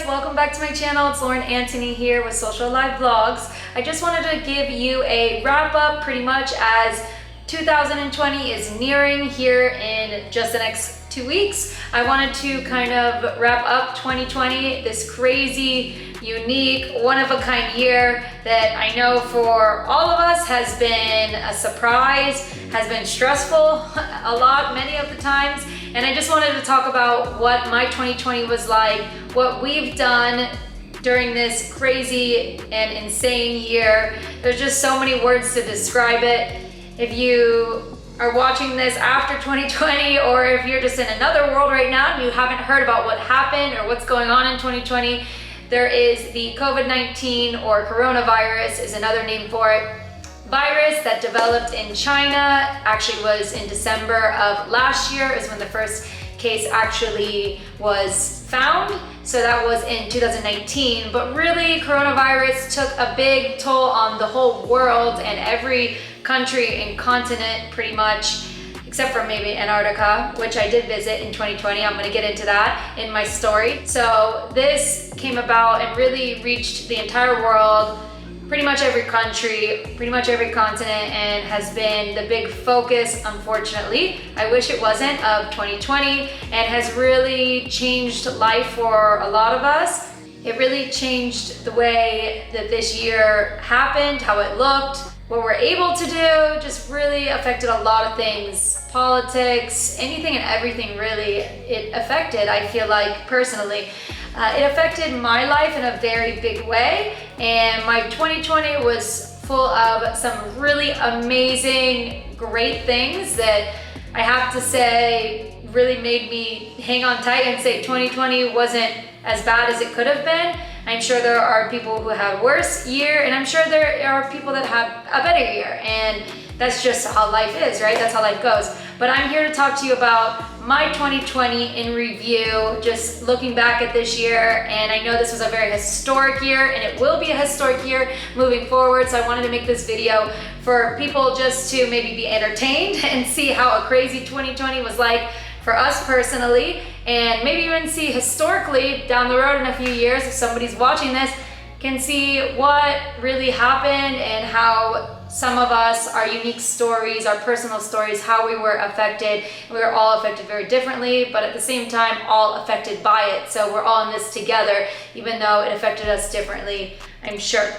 guys, welcome back to my channel. It's Lauren Antony here with Social Live Vlogs. I just wanted to give you a wrap up pretty much as 2020 is nearing here in just the next 2 weeks. I wanted to kind of wrap up 2020, this crazy, unique, one-of-a-kind year that I know for all of us has been a surprise, has been stressful a lot, many of the times. And I just wanted to talk about what my 2020 was like, what we've done during this crazy and insane year. There's just so many words to describe it. If you are watching this after 2020, or if you're just in another world right now and you haven't heard about what happened or what's going on in 2020, there is the COVID-19, or coronavirus is another name for it, virus that developed in China. Actually was in December of last year is when the first case actually was found. So that was in 2019, but really coronavirus took a big toll on the whole world and every country and continent pretty much, except for maybe Antarctica, which I did visit in 2020. I'm gonna get into that in my story. So this came about and really reached the entire world, pretty much every country, pretty much every continent, and has been the big focus, unfortunately, I wish it wasn't, of 2020, and has really changed life for a lot of us. It really changed the way that this year happened, how it looked, what we're able to do, just really affected a lot of things. Politics, anything and everything really, it affected, I feel like, personally. It affected my life in a very big way, and my 2020 was full of some really amazing, great things that I have to say really made me hang on tight and say 2020 wasn't as bad as it could have been. I'm sure there are people who have worse year, and I'm sure there are people that have a better year, and that's just how life is, right? That's how life goes. But I'm here to talk to you about my 2020 in review, just looking back at this year. And I know this was a very historic year, and it will be a historic year moving forward. So I wanted to make this video for people just to maybe be entertained and see how a crazy 2020 was like for us personally, and maybe even see historically down the road in a few years, if somebody's watching this, can see what really happened and how some of us, our unique stories, our personal stories, how we were affected. We were all affected very differently, but at the same time, all affected by it. So we're all in this together, even though it affected us differently, I'm sure.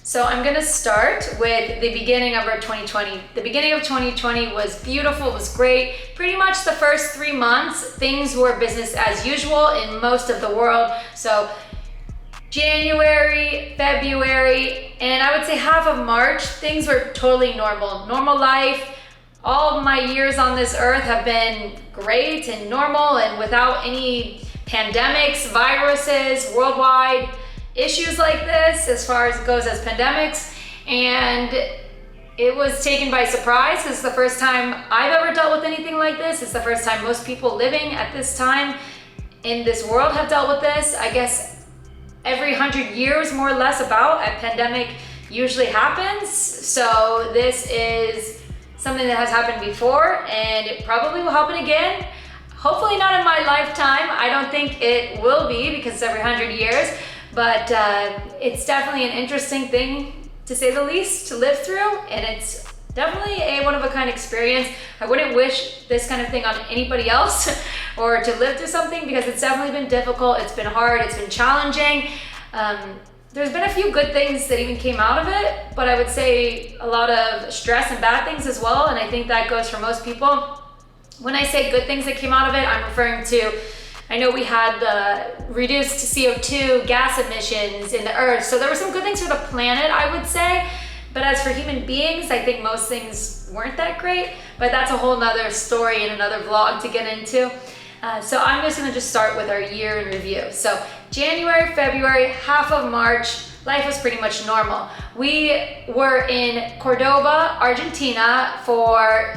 So I'm gonna start with the beginning of our 2020. The beginning of 2020 was beautiful, was great. Pretty much the first 3 months, things were business as usual in most of the world. So January, February, and I would say half of March, things were totally normal. Normal life. All of my years on this earth have been great and normal and without any pandemics, viruses, worldwide issues like this as far as it goes as pandemics. And it was taken by surprise. It's the first time I've ever dealt with anything like this. It's the first time most people living at this time in this world have dealt with this. I guess every 100 years, more or less, about a pandemic usually happens. So this is something that has happened before, and it probably will happen again. Hopefully not in my lifetime. I don't think it will be, because it's every 100 years, but it's definitely an interesting thing, to say the least, to live through, and it's definitely a one-of-a-kind experience. I wouldn't wish this kind of thing on anybody else or to live through something, because it's definitely been difficult, it's been hard, it's been challenging. There's been a few good things that even came out of it, but I would say a lot of stress and bad things as well, and I think that goes for most people. When I say good things that came out of it, I'm referring to, I know we had the reduced CO2 gas emissions in the earth, so there were some good things for the planet, I would say. But as for human beings, I think most things weren't that great, but that's a whole nother story and another vlog to get into. So I'm just gonna start with our year in review. So January, February, half of March, life was pretty much normal. We were in Cordoba, Argentina for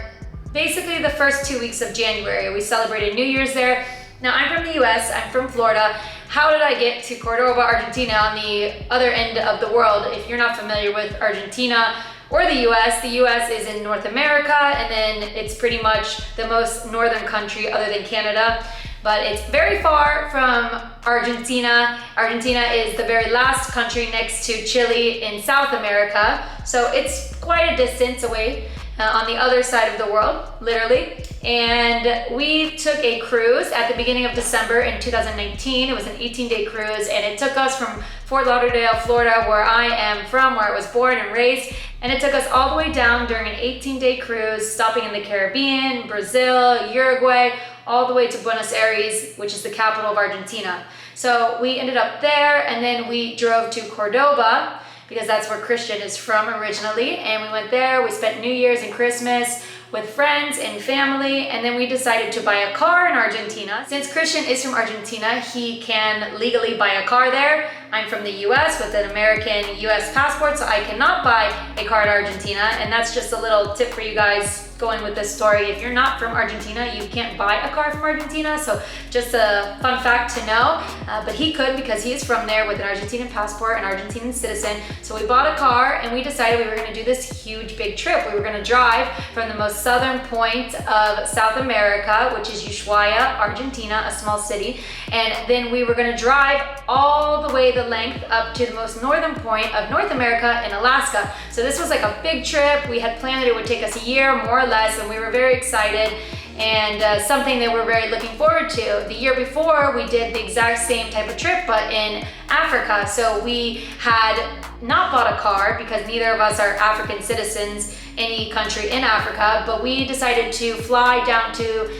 basically the first 2 weeks of January. We celebrated New Year's there. Now I'm from the US, I'm from Florida. How did I get to Cordoba, Argentina, on the other end of the world? If you're not familiar with Argentina or the US is in North America, and then it's pretty much the most northern country other than Canada. but it's very far from Argentina. Argentina is the very last country next to Chile in South America, so it's quite a distance away on the other side of the world, literally. And we took a cruise at the beginning of December in 2019. It was an 18-day cruise, and it took us from Fort Lauderdale, Florida, where I am from, where I was born and raised, and it took us all the way down during an 18-day cruise, stopping in the Caribbean, Brazil, Uruguay, all the way to Buenos Aires, which is the capital of Argentina. So we ended up there, and then we drove to Cordoba, because that's where Christian is from originally. And we went there, we spent New Year's and Christmas with friends and family, and then we decided to buy a car in Argentina. Since Christian is from Argentina, he can legally buy a car there. I'm from the US with an American US passport, so I cannot buy a car in Argentina. And that's just a little tip for you guys going with this story. If you're not from Argentina, you can't buy a car from Argentina. So just a fun fact to know, but he could because he is from there with an Argentinian passport, an Argentinian citizen. So we bought a car and we decided we were gonna do this huge big trip. We were gonna drive from the most southern point of South America, which is Ushuaia, Argentina, a small city. And then we were gonna drive all the way the length up to the most northern point of North America in Alaska. So this was like a big trip. We had planned that it would take us a year, more or less, and we were very excited, and something that we're very looking forward to. The year before, we did the exact same type of trip, but in Africa. So we had not bought a car because neither of us are African citizens, any country in Africa, but we decided to fly down to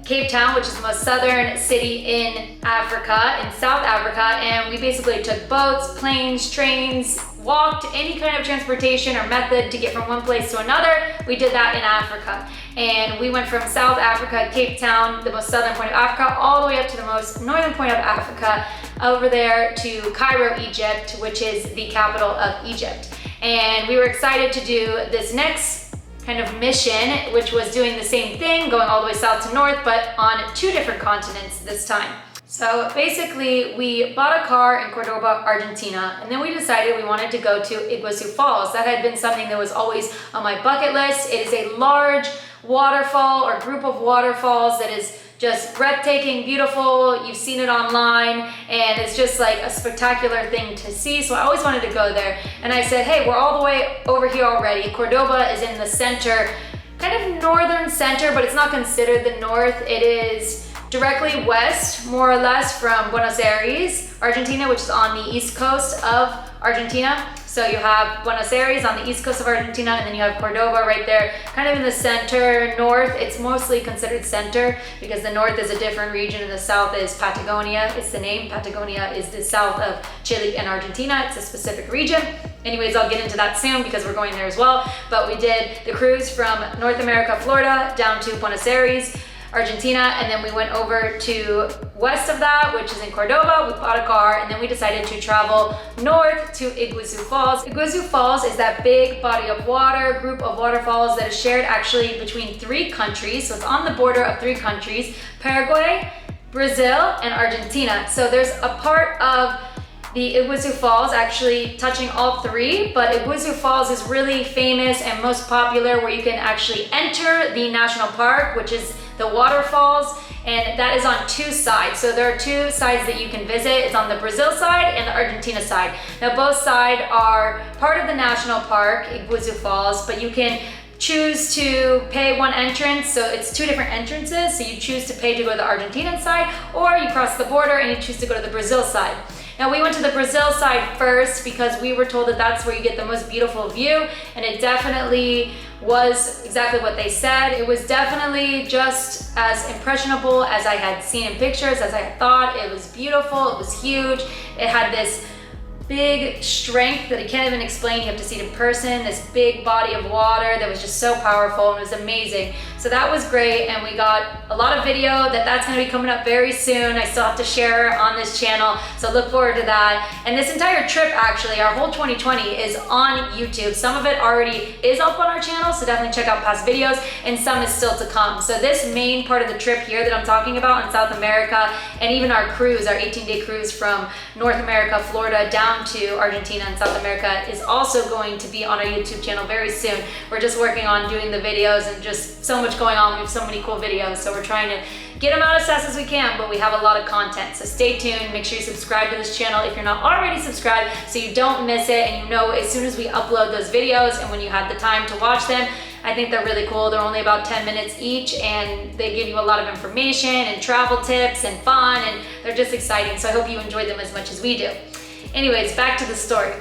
Cape Town, which is the most southern city in Africa, in South Africa, and we basically took boats, planes, trains, walked, any kind of transportation or method to get from one place to another. We did that in Africa. And we went from South Africa, Cape Town, the most southern point of Africa, all the way up to the most northern point of Africa, over there to Cairo, Egypt, which is the capital of Egypt. And we were excited to do this next kind of mission, which was doing the same thing, going all the way south to north, but on 2 different continents this time. So basically, we bought a car in Cordoba, Argentina, and then we decided we wanted to go to Iguazu Falls. That had been something that was always on my bucket list. It is a large waterfall or group of waterfalls that is just breathtaking, beautiful. You've seen it online, and it's just like a spectacular thing to see. So I always wanted to go there. And I said, hey, we're all the way over here already. Cordoba is in the center, kind of northern center, but it's not considered the north. It is directly west, more or less, from Buenos Aires, Argentina, which is on the east coast of Argentina. So you have Buenos Aires on the east coast of Argentina, and then you have Cordoba right there, kind of in the center, north. It's mostly considered center because the north is a different region and the south is Patagonia. It's the name. Patagonia is the south of Chile and Argentina. It's a specific region. Anyways, I'll get into that soon because we're going there as well. But we did the cruise from North America, Florida, down to Buenos Aires, Argentina, and then we went over to west of that, which is in Cordoba. We bought a car, and then we decided to travel north to Iguazu Falls. Iguazu Falls is that big body of water, group of waterfalls that is shared actually between 3 countries. So it's on the border of 3 countries, Paraguay, Brazil, and Argentina. So there's a part of the Iguazu Falls actually touching all 3, but Iguazu Falls is really famous and most popular where you can actually enter the national park, which is the waterfalls, and that is on 2 sides. So there are 2 sides that you can visit. It's on the Brazil side and the Argentina side. Now both sides are part of the national park, Iguazu Falls, but you can choose to pay one entrance. So it's 2 different entrances. So you choose to pay to go to the Argentinian side, or you cross the border and you choose to go to the Brazil side. Now we went to the Brazil side first because we were told that that's where you get the most beautiful view, and it definitely was exactly what they said. It was definitely just as impressionable as I had seen in pictures, as I had thought. It was beautiful, it was huge. It had this big strength that I can't even explain. You have to see it in person, this big body of water that was just so powerful and it was amazing. So that was great, and we got a lot of video that's gonna be coming up very soon. I still have to share on this channel, so look forward to that. And this entire trip, actually, our whole 2020 is on YouTube. Some of it already is up on our channel, so definitely check out past videos, and some is still to come. So this main part of the trip here that I'm talking about in South America, and even our cruise, our 18-day cruise from North America, Florida, down to Argentina and South America, is also going to be on our YouTube channel very soon. We're just working on doing the videos, and just so much going on. We have so many cool videos, so we're trying to get them out as fast as we can, but we have a lot of content. So stay tuned. Make sure you subscribe to this channel if you're not already subscribed so you don't miss it and you know as soon as we upload those videos and when you have the time to watch them. I think they're really cool. They're only about 10 minutes each and they give you a lot of information and travel tips and fun, and they're just exciting. So I hope you enjoyed them as much as we do. Anyways, back to the story.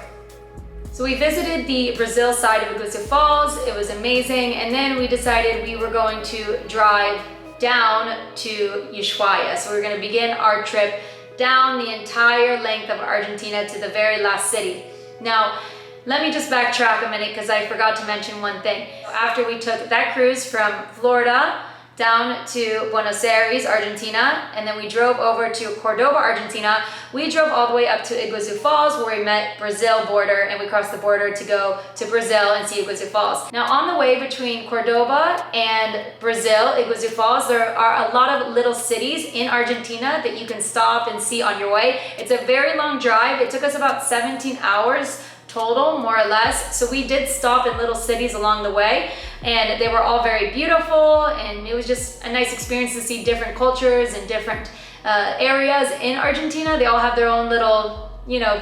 So we visited the Brazil side of Iguazu Falls. It was amazing. And then we decided we were going to drive down to Ushuaia. So we were going to begin our trip down the entire length of Argentina to the very last city. Now, let me just backtrack a minute because I forgot to mention one thing. After we took that cruise from Florida down to Buenos Aires, Argentina, and then we drove over to Cordoba, Argentina, we drove all the way up to Iguazu Falls where we met Brazil border, and we crossed the border to go to Brazil and see Iguazu Falls. Now on the way between Cordoba and Brazil, Iguazu Falls, there are a lot of little cities in Argentina that you can stop and see on your way. It's a very long drive. It took us about 17 hours total, more or less. So we did stop in little cities along the way, and they were all very beautiful, and it was just a nice experience to see different cultures and different areas in Argentina. They all have their own little,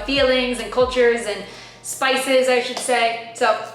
feelings and cultures and spices, I should say. So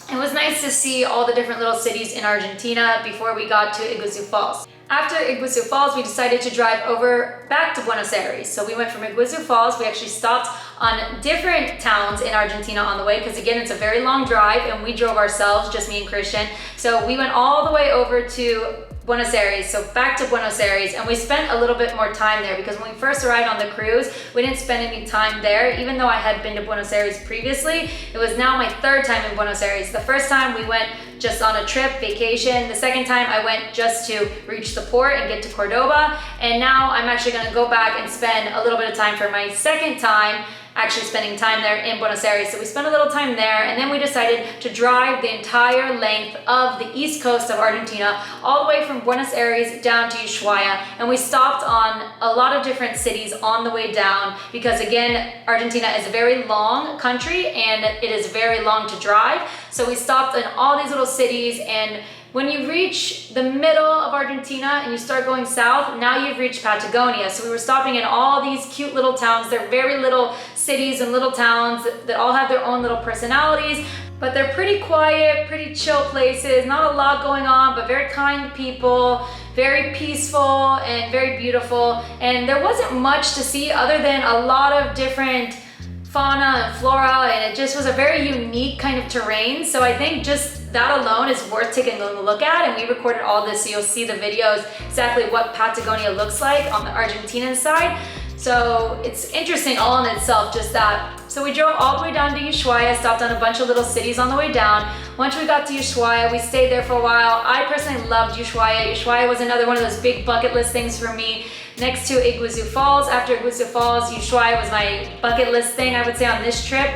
it was nice to see all the different little cities in Argentina before we got to Iguazu Falls. After Iguazu Falls, we decided to drive over back to Buenos Aires. So we went from Iguazu Falls. We actually stopped on different towns in Argentina on the way because, again, it's a very long drive and we drove ourselves, just me and Christian. So we went all the way over to Buenos Aires, so back to Buenos Aires, and we spent a little bit more time there because when we first arrived on the cruise, we didn't spend any time there. Even though I had been to Buenos Aires previously, it was now my third time in Buenos Aires. The first time we went just on a trip, vacation. The second time I went just to reach the port and get to Cordoba, and now I'm actually gonna go back and spend a little bit of time for my second time actually spending time there in Buenos Aires. So we spent a little time there, and then we decided to drive the entire length of the east coast of Argentina, all the way from Buenos Aires down to Ushuaia. And we stopped on a lot of different cities on the way down because, again, Argentina is a very long country and it is very long to drive. So we stopped in all these little cities, and when you reach the middle of Argentina and you start going south, now you've reached Patagonia. So we were stopping in all these cute little towns. They're very little cities and little towns that all have their own little personalities, but they're pretty quiet, pretty chill places, not a lot going on, but very kind people, very peaceful and very beautiful. And there wasn't much to see other than a lot of different fauna and flora, and it just was a very unique kind of terrain. So I think just that alone is worth taking a look at, and we recorded all this so you'll see the videos exactly what Patagonia looks like on the Argentinian side. So it's interesting all in itself, just that. So we drove all the way down to Ushuaia, stopped on a bunch of little cities on the way down. Once we got to Ushuaia, we stayed there for a while. I personally loved Ushuaia. Ushuaia was another one of those big bucket list things for me. Next to Iguazu Falls. After Iguazu Falls, Ushuaia was my bucket list thing, I would say, on this trip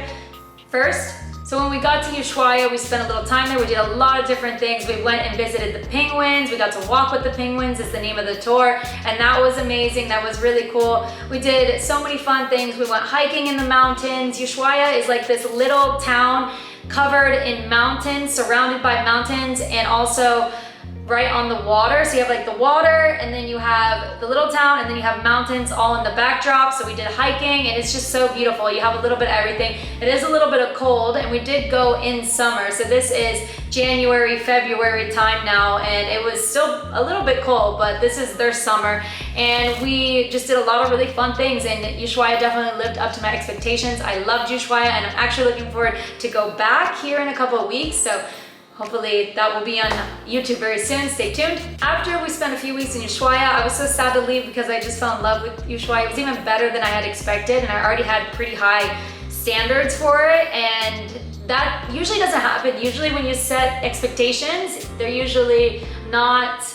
first. So when we got to Ushuaia, we spent a little time there. We did a lot of different things. We went and visited the penguins. We got to walk with the penguins, is the name of the tour. And that was amazing. That was really cool. We did so many fun things. We went hiking in the mountains. Ushuaia is like this little town covered in mountains, surrounded by mountains, and also right on the water. So you have like the water, and then you have the little town, and then you have mountains all in the backdrop. So we did hiking, and it's just so beautiful. You have a little bit of everything. It is a little bit of cold, and we did go in summer. So this is January, February time now, and it was still a little bit cold, but this is their summer. And we just did a lot of really fun things, and Ushuaia definitely lived up to my expectations. I loved Ushuaia, and I'm actually looking forward to go back here in a couple of weeks. So hopefully that will be on YouTube very soon. Stay tuned. After we spent a few weeks in Ushuaia, I was so sad to leave because I just fell in love with Ushuaia. It was even better than I had expected, and I already had pretty high standards for it, and that usually doesn't happen. Usually when you set expectations, they're usually not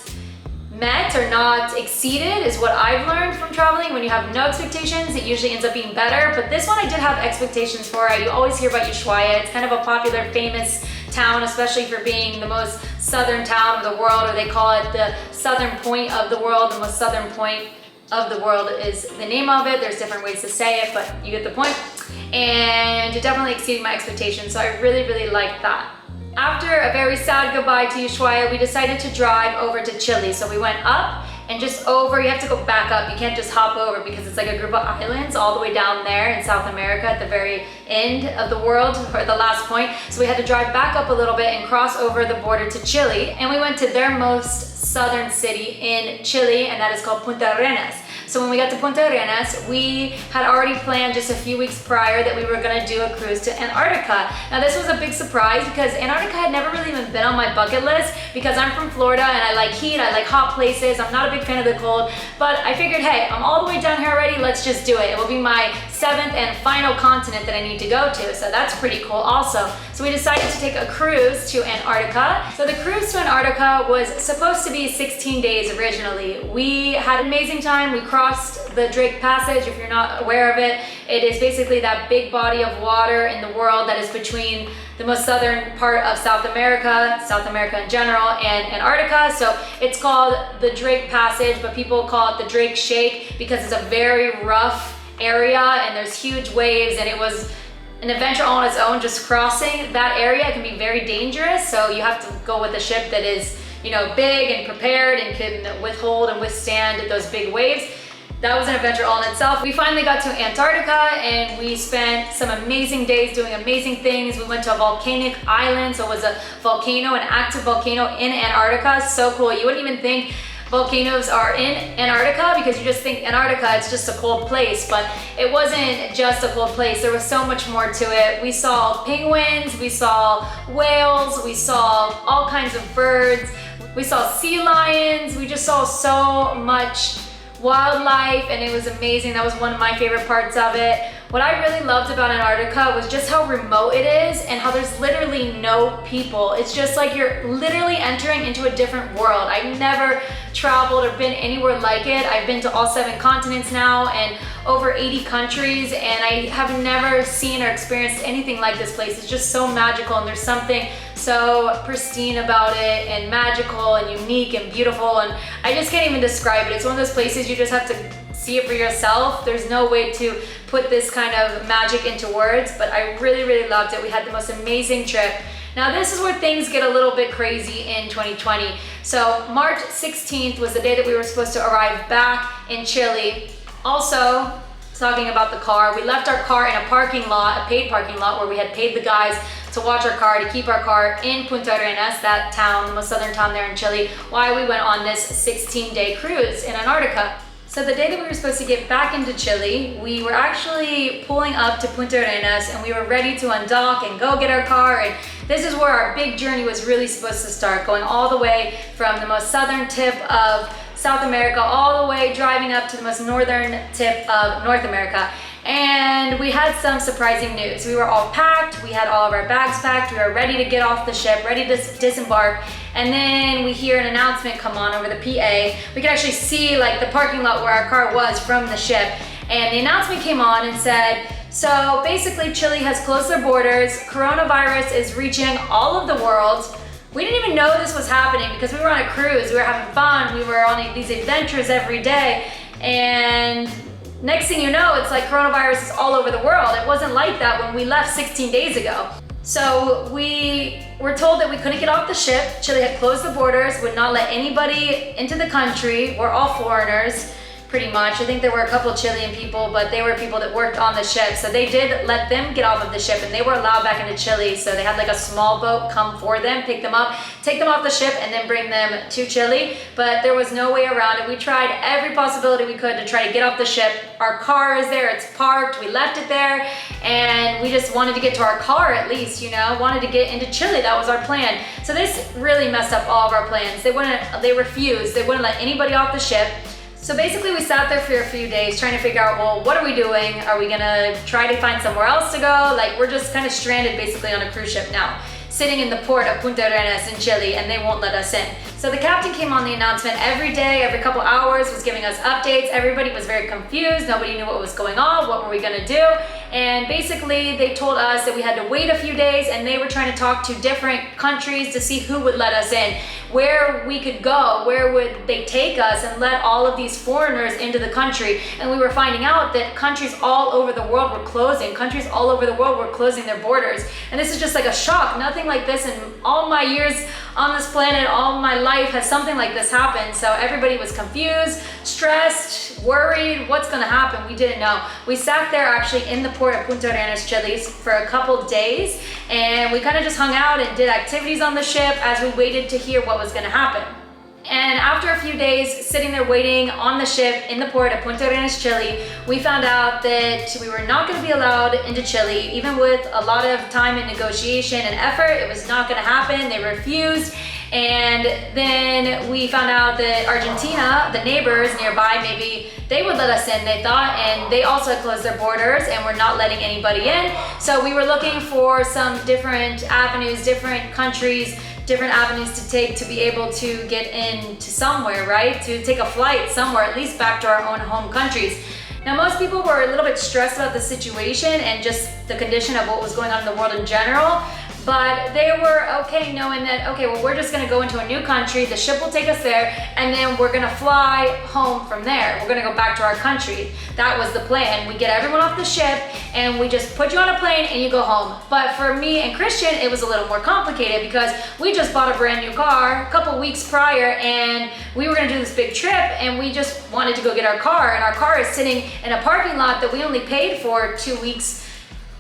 met or not exceeded, is what I've learned from traveling. When you have no expectations, it usually ends up being better. But this one I did have expectations for. You always hear about Ushuaia. It's kind of a popular, famous town, especially for being the most southern town of the world, or they call it the southern point of the world. The most southern point of the world is the name of it. There's different ways to say it, but you get the point. And it definitely exceeded my expectations, so I really, really liked that. After a very sad goodbye to Ushuaia, we decided to drive over to Chile. So we went up and just over, you have to go back up. You can't just hop over because it's like a group of islands all the way down there in South America at the very end of the world, or the last point. So we had to drive back up a little bit and cross over the border to Chile. And we went to their most southern city in Chile, and that is called Punta Arenas. So when we got to Punta Arenas, we had already planned just a few weeks prior that we were gonna do a cruise to Antarctica. Now this was a big surprise because Antarctica had never really even been on my bucket list because I'm from Florida and I like heat, I like hot places, I'm not a big fan of the cold, but I figured, hey, I'm all the way down here already, let's just do it. It will be my 7th and final continent that I need to go to, so that's pretty cool also. So we decided to take a cruise to Antarctica. So the cruise to Antarctica was supposed to be 16 days originally. We had an amazing time. We crossed the Drake Passage. If you're not aware of it, it is basically that big body of water in the world that is between the most southern part of South America in general, and Antarctica. So it's called the Drake Passage, but people call it the Drake Shake because it's a very rough area and there's huge waves, and it was an adventure all on its own. Just crossing that area can be very dangerous, so you have to go with a ship that is, you know, big and prepared and can withhold and withstand those big waves. That was an adventure all in itself. We finally got to Antarctica and we spent some amazing days doing amazing things. We went to a volcanic island, so it was a volcano, an active volcano in Antarctica. So cool. You wouldn't even think volcanoes are in Antarctica because you just think Antarctica, it's just a cold place, but it wasn't just a cold place. There was so much more to it. We saw penguins, we saw whales, we saw all kinds of birds, we saw sea lions, we just saw so much wildlife, and it was amazing. That was one of my favorite parts of it. What I really loved about Antarctica was just how remote it is and how there's literally no people. It's just like you're literally entering into a different world. I've never traveled or been anywhere like it. I've been to all 7 continents now and over 80 countries, and I have never seen or experienced anything like this place. It's just so magical, and there's something so pristine about it, and magical and unique and beautiful, and I just can't even describe it. It's one of those places you just have to see it for yourself. There's no way to put this kind of magic into words, but I really, really loved it. We had the most amazing trip. Now this is where things get a little bit crazy in 2020. So March 16th was the day that we were supposed to arrive back in Chile. Also, talking about the car, we left our car in a parking lot, a paid parking lot, where we had paid the guys to watch our car, to keep our car in Punta Arenas, that town, the most southern town there in Chile, while we went on this 16-day cruise in Antarctica. So the day that we were supposed to get back into Chile, we were actually pulling up to Punta Arenas and we were ready to undock and go get our car, and this is where our big journey was really supposed to start, going all the way from the most southern tip of South America all the way driving up to the most northern tip of North America. And we had some surprising news. We were all packed, we had all of our bags packed, we were ready to get off the ship, ready to disembark, and then we hear an announcement come on over the PA. We could actually see like the parking lot where our car was from the ship, and the announcement came on and said, so basically Chile has closed their borders, coronavirus is reaching all of the world. We didn't even know this was happening because we were on a cruise, we were having fun, we were on these adventures every day, and next thing you know, it's like coronavirus is all over the world. It wasn't like that when we left 16 days ago. So we were told that we couldn't get off the ship. Chile had closed the borders, would not let anybody into the country. We're all foreigners, pretty much. I think there were a couple Chilean people, but they were people that worked on the ship. So they did let them get off of the ship, and they were allowed back into Chile. So they had like a small boat come for them, pick them up, take them off the ship, and then bring them to Chile. But there was no way around it. We tried every possibility we could to try to get off the ship. Our car is there, it's parked, we left it there, and we just wanted to get to our car at least, you know, wanted to get into Chile. That was our plan. So this really messed up all of our plans. They refused. They wouldn't let anybody off the ship. So basically we sat there for a few days trying to figure out, well, what are we doing? Are we gonna try to find somewhere else to go? Like, we're just kind of stranded basically on a cruise ship now, sitting in the port of Punta Arenas in Chile, and they won't let us in. So the captain came on the announcement every day, every couple hours, was giving us updates. Everybody was very confused. Nobody knew what was going on. What were we gonna do? and basically they told us that we had to wait a few days, and they were trying to talk to different countries to see who would let us in, where we could go, where would they take us and let all of these foreigners into the country. And we were finding out that countries all over the world were closing. Countries all over the world were closing their borders. And this is just like a shock. Nothing like this in all my years on this planet, all my life has something like this happened. So everybody was confused, stressed, worried, what's gonna happen? We didn't know. We sat there actually in the port of Punta Arenas, Chile for a couple days, and we kind of just hung out and did activities on the ship as we waited to hear what was gonna happen. And after a few days sitting there waiting on the ship in the port of Punta Arenas, Chile, we found out that we were not going to be allowed into Chile. Even with a lot of time and negotiation and effort, it was not going to happen. They refused. And then we found out that Argentina, the neighbors nearby, maybe they would let us in, they thought, and they also had closed their borders and were not letting anybody in. So we were looking for some different avenues, different countries, different avenues to take to be able to get into somewhere, right? To take a flight somewhere, at least back to our own home countries. Now, most people were a little bit stressed about the situation and just the condition of what was going on in the world in general. But they were okay knowing that, okay, well, we're just gonna go into a new country, the ship will take us there, and then we're gonna fly home from there. We're gonna go back to our country. That was the plan. We get everyone off the ship and we just put you on a plane and you go home. But for me and Christian, it was a little more complicated because we just bought a brand new car a couple weeks prior, and we were gonna do this big trip, and we just wanted to go get our car, and our car is sitting in a parking lot that we only paid for 2 weeks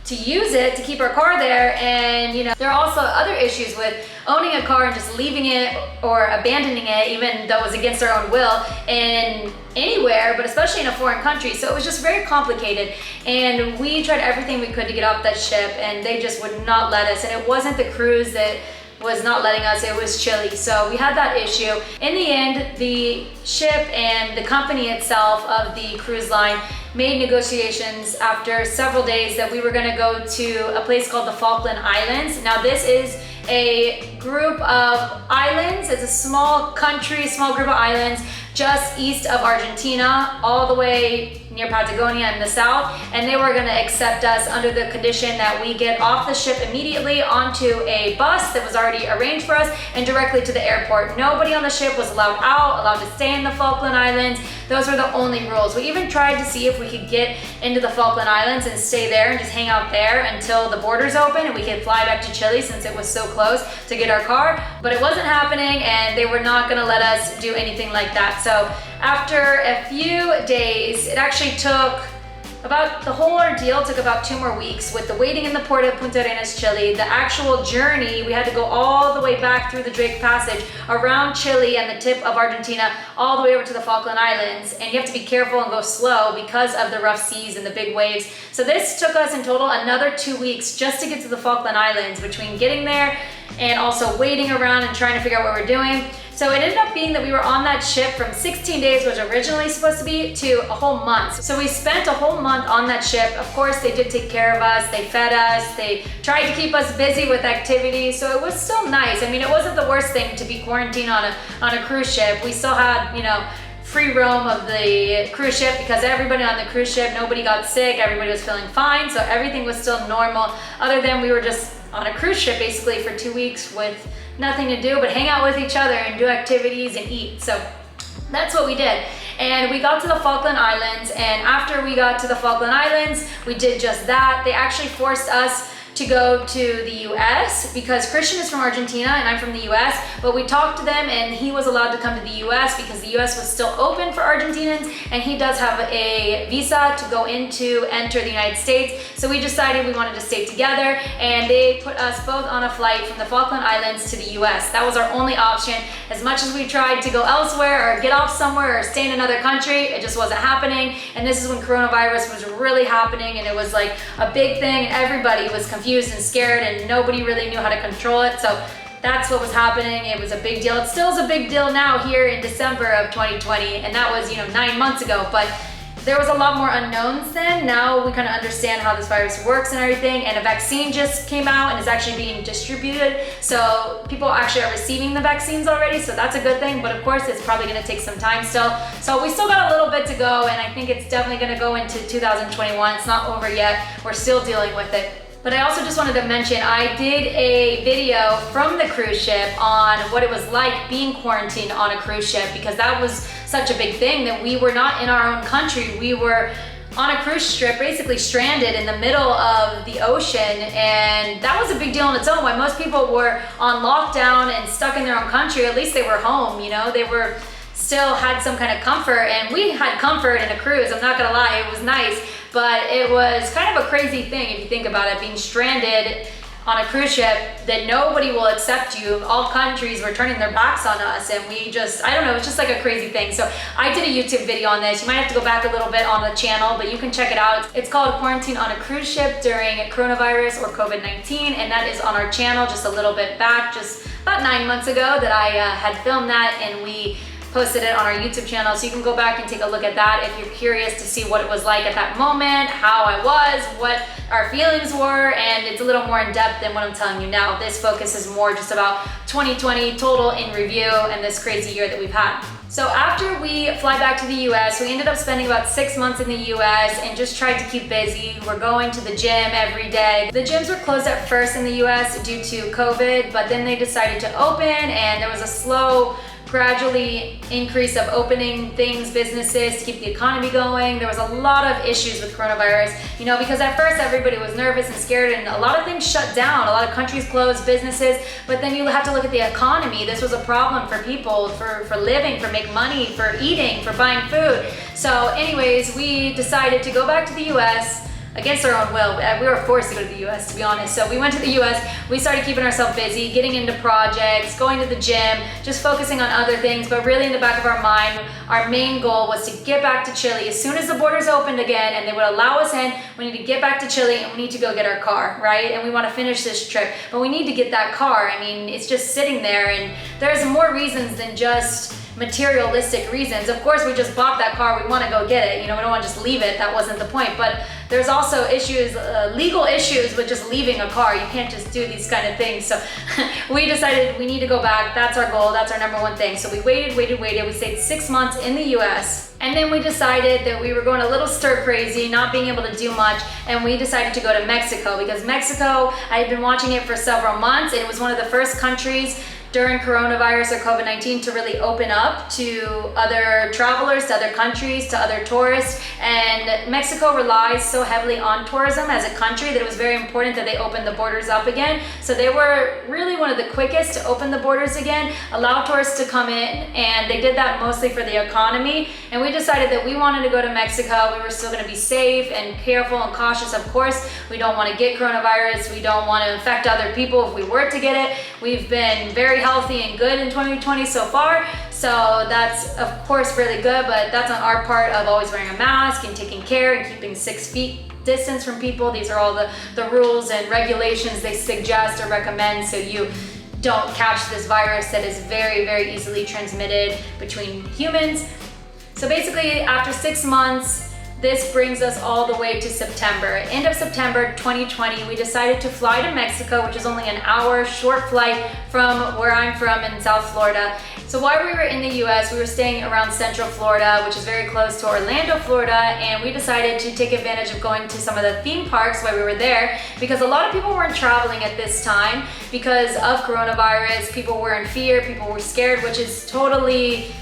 to use it, to keep our car there. And you know, there are also other issues with owning a car and just leaving it or abandoning it, even though it was against our own will, in anywhere, but especially in a foreign country. So it was just very complicated, and we tried everything we could to get off that ship, and they just would not let us. And it wasn't the cruise that was not letting us, it was Chile. So we had that issue. In the end, the ship and the company itself of the cruise line made negotiations after several days that we were gonna go to a place called the Falkland Islands. Now, this is a group of islands. It's a small country, small group of islands just east of Argentina, all the way near Patagonia in the south. And they were gonna accept us under the condition that we get off the ship immediately onto a bus that was already arranged for us and directly to the airport. Nobody on the ship was allowed out, allowed to stay in the Falkland Islands. Those were the only rules. We even tried to see if we could get into the Falkland Islands and stay there and just hang out there until the borders open and we could fly back to Chile since it was so close to get our car. But it wasn't happening, and they were not gonna let us do anything like that. So after a few days, it actually took about, the whole ordeal took about 2 more weeks with the waiting in the port of Punta Arenas, Chile. The actual journey, we had to go all the way back through the Drake Passage, around Chile and the tip of Argentina, all the way over to the Falkland Islands. And you have to be careful and go slow because of the rough seas and the big waves. So this took us in total another 2 weeks just to get to the Falkland Islands, between getting there and also waiting around and trying to figure out what we're doing. So it ended up being that we were on that ship from 16 days, which was originally supposed to be, to a whole month. So we spent a whole month on that ship. Of course, they did take care of us. They fed us. They tried to keep us busy with activities. So it was still nice. I mean, it wasn't the worst thing to be quarantined on a cruise ship. We still had, you know, free roam of the cruise ship because everybody on the cruise ship, nobody got sick. Everybody was feeling fine. So everything was still normal, other than we were just on a cruise ship basically for 2 weeks with nothing to do but hang out with each other and do activities and eat. So that's what we did. And we got to the Falkland Islands, and after we got to the Falkland Islands, we did just that. They actually forced us to go to the US because Christian is from Argentina and I'm from the US, but we talked to them and he was allowed to come to the US because the US was still open for Argentinians, and he does have a visa to go enter the United States. So we decided we wanted to stay together, and they put us both on a flight from the Falkland Islands to the US. That was our only option. As much as we tried to go elsewhere or get off somewhere or stay in another country, it just wasn't happening. And this is when coronavirus was really happening, and it was like a big thing, and everybody was confused and scared, and nobody really knew how to control it. So that's what was happening. It was a big deal. It still is a big deal now here in December of 2020, and that was, you know, 9 months ago. But There was a lot more unknowns then. Now we kind of understand how this virus works and everything, and a vaccine just came out and is actually being distributed. So people actually are receiving the vaccines already, so that's a good thing, but of course it's probably gonna take some time still. So we still got a little bit to go, and I think it's definitely gonna go into 2021. It's not over yet. We're still dealing with it. But I also just wanted to mention, I did a video from the cruise ship on what it was like being quarantined on a cruise ship, because that was such a big thing that we were not in our own country. We were on a cruise ship, basically stranded in the middle of the ocean, and that was a big deal on its own. When most people were on lockdown and stuck in their own country, at least they were home, you know, they were still had some kind of comfort, and we had comfort in a cruise, I'm not gonna lie, it was nice. But it was kind of a crazy thing if you think about it, being stranded on a cruise ship that nobody will accept you. All countries were turning their backs on us, and we just, I don't know, it's just like a crazy thing. So I did a YouTube video on this. You might have to go back a little bit on the channel, but you can check it out. It's called Quarantine on a Cruise Ship During Coronavirus or COVID-19, and that is on our channel just a little bit back, just about 9 months ago that I had filmed that, and we posted it on our YouTube channel, so you can go back and take a look at that if you're curious to see what it was like at that moment, how I was, what our feelings were, and it's a little more in depth than what I'm telling you now. This focus is more just about 2020 total in review and this crazy year that we've had. So after we fly back to the US, we ended up spending about 6 months in the US and just tried to keep busy. We're going to the gym every day. The gyms were closed at first in the US due to COVID, but then they decided to open, and there was a slow gradually increase of opening things, businesses to keep the economy going. There was a lot of issues with coronavirus, you know, because at first everybody was nervous and scared, and a lot of things shut down. A lot of countries closed, businesses, but then you have to look at the economy. This was a problem for people, for living, for make money, for eating, for buying food. So anyways, we decided to go back to the US against our own will. We were forced to go to the US, to be honest. So we went to the US, we started keeping ourselves busy, getting into projects, going to the gym, just focusing on other things, but really in the back of our mind, our main goal was to get back to Chile. As soon as the borders opened again and they would allow us in, we need to get back to Chile, and we need to go get our car, right? And we want to finish this trip, but we need to get that car. I mean, it's just sitting there, and there's more reasons than just materialistic reasons. Of course, we just bought that car, we want to go get it, you know, we don't want to just leave it. That wasn't the point. But there's also issues, legal issues with just leaving a car. You can't just do these kind of things. So we decided we need to go back. That's our goal. That's our number one thing. So we waited. We stayed 6 months in the US, and then we decided that we were going a little stir crazy, not being able to do much, and we decided to go to Mexico, because Mexico, I had been watching it for several months, and it was one of the first countries during coronavirus or COVID-19 to really open up to other travelers, to other countries, to other tourists. And Mexico relies so heavily on tourism as a country that it was very important that they opened the borders up again. So they were really one of the quickest to open the borders again, allow tourists to come in, and they did that mostly for the economy. And we decided that we wanted to go to Mexico. We were still gonna be safe and careful and cautious, of course. We don't wanna get coronavirus. We don't wanna infect other people if we were to get it. We've been very healthy and good in 2020 so far, so that's of course really good, but that's on our part of always wearing a mask and taking care and keeping 6 feet distance from people. These are all the rules and regulations they suggest or recommend, so you don't catch this virus that is very, very easily transmitted between humans. So basically, after 6 months, this brings us all the way to September. End of September 2020, we decided to fly to Mexico, which is only an hour short flight from where I'm from in South Florida. So while we were in the US, we were staying around Central Florida, which is very close to Orlando, Florida, and we decided to take advantage of going to some of the theme parks while we were there, because a lot of people weren't traveling at this time because of coronavirus. People were in fear, people were scared, which is totally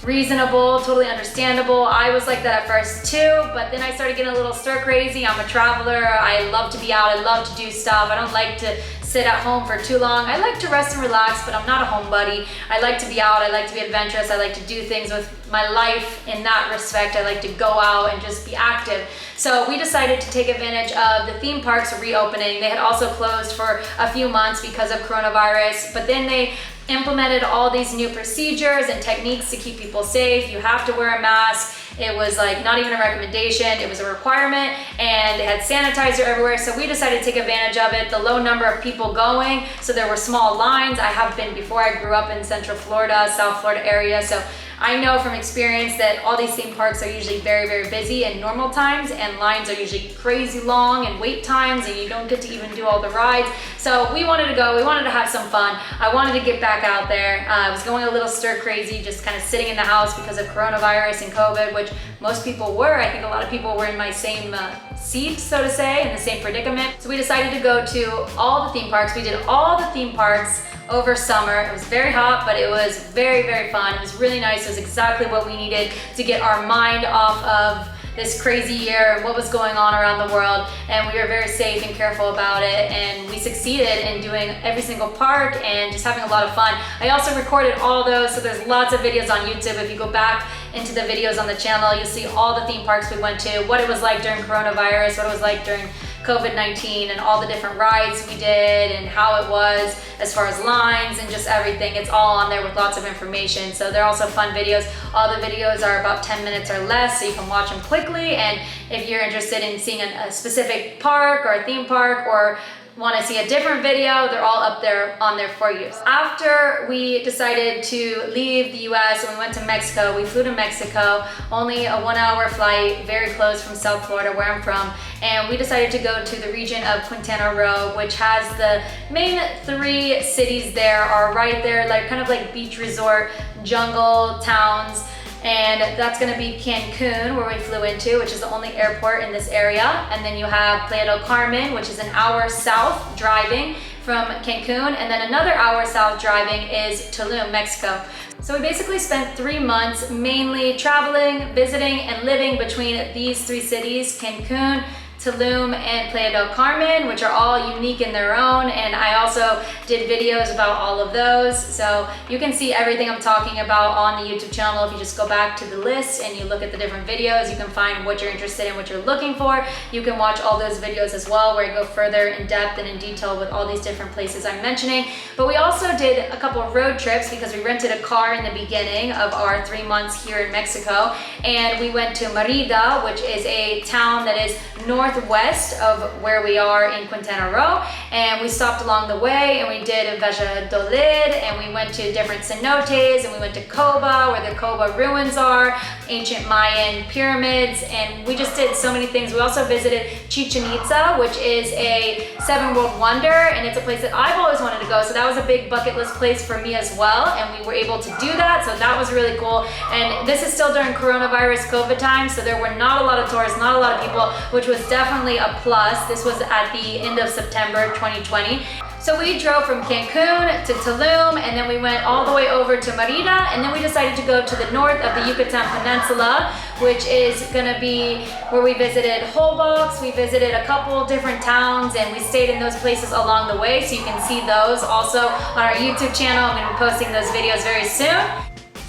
reasonable, totally understandable. I was like that at first too, but then I started getting a little stir crazy. I'm a traveler. I love to be out. I love to do stuff. I don't like to sit at home for too long. I like to rest and relax, but I'm not a homebody. I like to be out. I like to be adventurous. I like to do things with my life in that respect. I like to go out and just be active. So we decided to take advantage of the theme parks reopening. They had also closed for a few months because of coronavirus, but then they implemented all these new procedures and techniques to keep people safe. You have to wear a mask. It was like not even a recommendation, it was a requirement, and they had sanitizer everywhere. So we decided to take advantage of it. The low number of people going, so there were small lines. I have been before. I grew up in Central Florida, South Florida area, so I know from experience that all these theme parks are usually very, very busy in normal times, and lines are usually crazy long and wait times, and you don't get to even do all the rides. So we wanted to go, we wanted to have some fun. I wanted to get back out there. I was going a little stir crazy, just kind of sitting in the house because of coronavirus and COVID, which most people were. I think a lot of people were in my same seat, so to say, in the same predicament. So we decided to go to all the theme parks. We did all the theme parks over summer. It was very hot, but it was very, very fun. It was really nice. It was exactly what we needed to get our mind off of this crazy year and what was going on around the world, and we were very safe and careful about it, and we succeeded in doing every single park and just having a lot of fun. I also recorded all those, so there's lots of videos on YouTube. If you go back into the videos on the channel, you'll see all the theme parks we went to, what it was like during coronavirus, what it was like during COVID-19, and all the different rides we did and how it was as far as lines and just everything. It's all on there with lots of information. So they're also fun videos. All the videos are about 10 minutes or less, so you can watch them quickly. And if you're interested in seeing a specific park or a theme park, or want to see a different video, they're all up there on there for you. After we decided to leave the US and we went to Mexico, we flew to Mexico, only a 1-hour flight, very close from South Florida, where I'm from, and we decided to go to the region of Quintana Roo, which has the main 3 cities there are right there, like kind of like beach resort, jungle towns. And that's gonna be Cancun, where we flew into, which is the only airport in this area. And then you have Playa del Carmen, which is an hour south driving from Cancun. And then another hour south driving is Tulum, Mexico. So we basically spent 3 months mainly traveling, visiting, and living between these 3 cities, Cancun, Tulum, and Playa del Carmen, which are all unique in their own, and I also did videos about all of those, so you can see everything I'm talking about on the YouTube channel. If you just go back to the list and you look at the different videos, you can find what you're interested in, what you're looking for. You can watch all those videos as well, where I go further in depth and in detail with all these different places I'm mentioning. But we also did a couple of road trips because we rented a car in the beginning of our 3 months here in Mexico, and we went to Mérida, which is a town that is northwest of where we are in Quintana Roo, and we stopped along the way and we did Valladolid, and we went to different cenotes, and we went to Coba, where the Coba ruins are, ancient Mayan pyramids, and we just did so many things. We also visited Chichen Itza, which is a 7-world wonder, and it's a place that I've always wanted to go, so that was a big bucket list place for me as well, and we were able to do that, so that was really cool. And this is still during coronavirus COVID time, so there were not a lot of tourists, not a lot of people, which was definitely a plus. This was at the end of September 2020. So we drove from Cancun to Tulum, and then we went all the way over to Mérida, and then we decided to go to the north of the Yucatan Peninsula, which is gonna be where we visited Holbox, we visited a couple different towns, and we stayed in those places along the way, so you can see those also on our YouTube channel. I'm gonna be posting those videos very soon.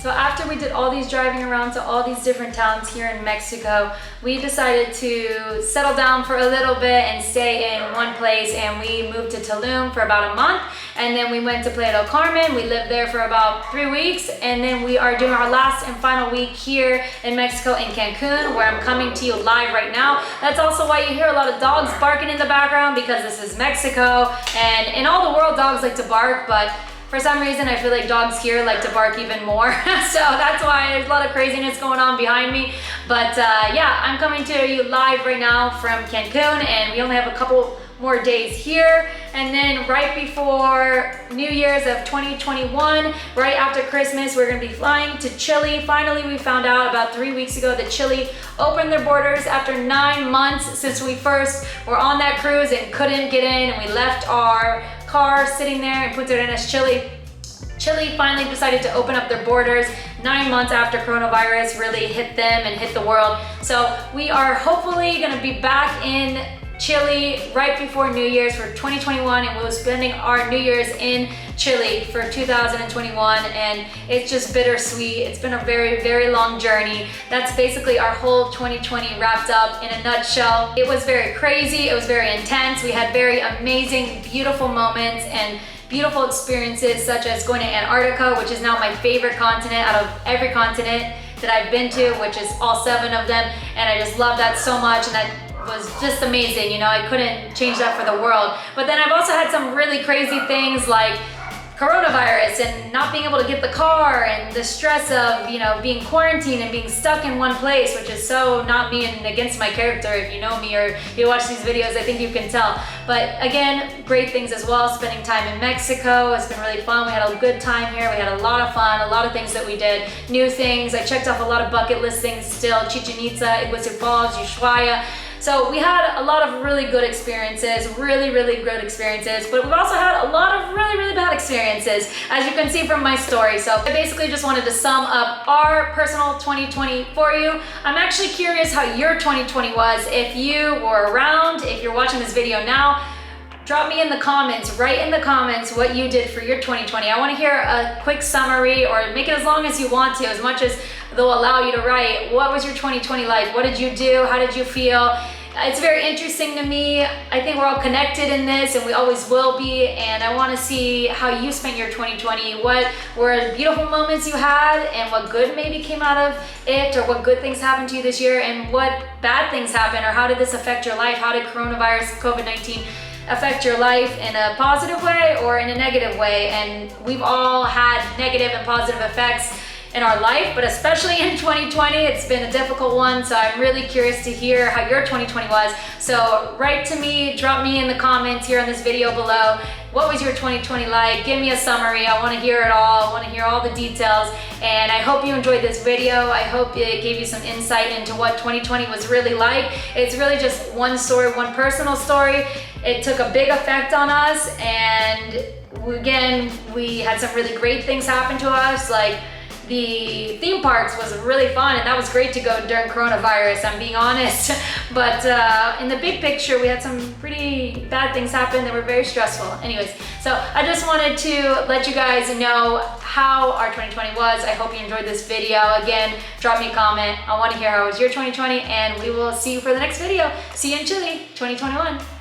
So after we did all these driving around to all these different towns here in Mexico, we decided to settle down for a little bit and stay in one place, and we moved to Tulum for about a month, and then we went to Playa del Carmen. We lived there for about 3 weeks, and then we are doing our last and final week here in Mexico in Cancun, where I'm coming to you live right now. That's also why you hear a lot of dogs barking in the background, because this is Mexico, and in all the world dogs like to bark, but for some reason, I feel like dogs here like to bark even more. So that's why there's a lot of craziness going on behind me. But yeah, I'm coming to you live right now from Cancun, and we only have a couple more days here. And then right before New Year's of 2021, right after Christmas, we're gonna be flying to Chile. Finally, we found out about 3 weeks ago that Chile opened their borders after 9 months since we first were on that cruise and couldn't get in, and we left our car sitting there in Punta Arenas, Chile. Chile finally decided to open up their borders 9 months after coronavirus really hit them and hit the world. So we are hopefully gonna be back in Chile right before New Year's for 2021, and we'll be spending our New Year's in Chile for 2021, and it's just bittersweet. It's been a very, very long journey. That's basically our whole 2020 wrapped up in a nutshell. It was very crazy, it was very intense. We had very amazing, beautiful moments and beautiful experiences, such as going to Antarctica, which is now my favorite continent out of every continent that I've been to, which is all 7 of them, and I just love that so much, and that was just amazing. You know, I couldn't change that for the world. But then I've also had some really crazy things like coronavirus and not being able to get the car and the stress of, you know, being quarantined and being stuck in one place, which is so not me and against my character. If you know me or if you watch these videos, I think you can tell. But again, great things as well. Spending time in Mexico has been really fun. We had a good time here. We had a lot of fun, a lot of things that we did, new things. I checked off a lot of bucket list things still. Chichen Itza, Iguazu Falls, Ushuaia. So we had a lot of really good experiences, really good experiences, but we've also had a lot of really bad experiences, as you can see from my story. So I basically just wanted to sum up our personal 2020 for you. I'm actually curious how your 2020 was. If you were around, if you're watching this video now, drop me in the comments, write in the comments what you did for your 2020. I want to hear a quick summary, or make it as long as you want to, as much as they'll allow you to write. What was your 2020 like? What did you do? How did you feel? It's very interesting to me. I think we're all connected in this, and we always will be, and I want to see how you spent your 2020. What were beautiful moments you had, and what good maybe came out of it, or what good things happened to you this year, and what bad things happened, or how did this affect your life? How did coronavirus, COVID-19 affect your life in a positive way or in a negative way? And we've all had negative and positive effects in our life, but especially in 2020, it's been a difficult one. So I'm really curious to hear how your 2020 was. So write to me, drop me in the comments here on this video below. What was your 2020 like? Give me a summary. I want to hear it all. I want to hear all the details. And I hope you enjoyed this video. I hope it gave you some insight into what 2020 was really like. It's really just one story, one personal story. It took a big effect on us, and again, we had some really great things happen to us, like the theme parks was really fun, and that was great to go during coronavirus, I'm being honest. But in the big picture, we had some pretty bad things happen that were very stressful. Anyways, so I just wanted to let you guys know how our 2020 was. I hope you enjoyed this video. Again, drop me a comment. I want to hear how was your 2020, and we will see you for the next video. See you in Chile, 2021.